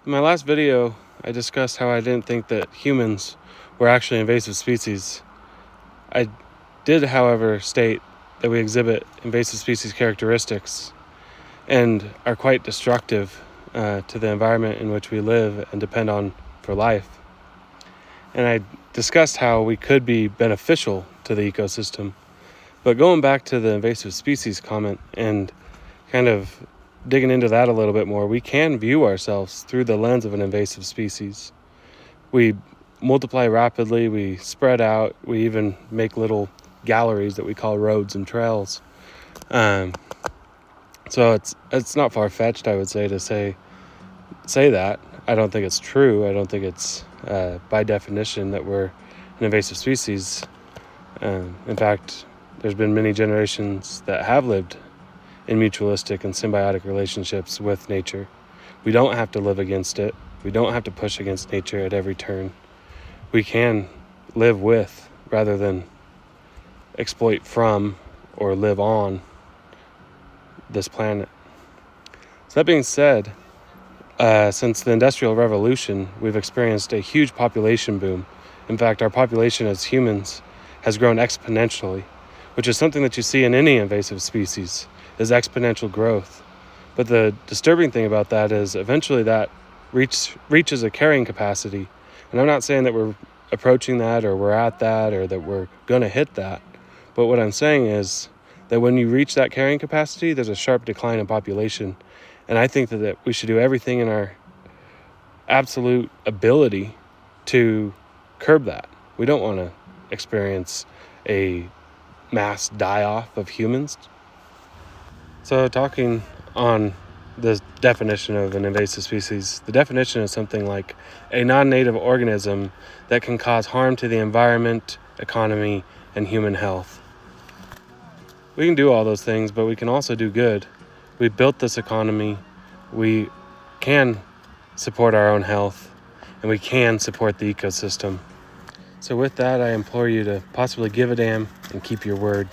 In my last video, I discussed how I didn't think that humans were actually invasive species. I did, however, state that we exhibit invasive species characteristics and are quite destructive to the environment in which we live and depend on for life. And I discussed how we could be beneficial to the ecosystem. But going back to the invasive species comment and kind of digging into that a little bit more, we can view ourselves through the lens of an invasive species. We multiply rapidly, we spread out, we even make little galleries that we call roads and trails. So it's not far-fetched, I would say, to say that. I don't think it's true. I don't think it's by definition that we're an invasive species. In fact, there's been many generations that have lived in mutualistic and symbiotic relationships with nature. We don't have to live against it. We don't have to push against nature at every turn. We can live with rather than exploit from or live on this planet. So that being said, since the Industrial Revolution, we've experienced a huge population boom. In fact, our population as humans has grown exponentially, which is something that you see in any invasive species, is exponential growth. But the disturbing thing about that is eventually that reaches a carrying capacity. And I'm not saying that we're approaching that or we're at that or that we're going to hit that. But what I'm saying is that when you reach that carrying capacity, there's a sharp decline in population. And I think that we should do everything in our absolute ability to curb that. We don't want to experience a mass die-off of humans. So talking on the definition of an invasive species, the definition is something like a non-native organism that can cause harm to the environment, economy, and human health. We can do all those things, but we can also do good. We built this economy, we can support our own health, and we can support the ecosystem. So with that, I implore you to possibly give a damn and keep your word.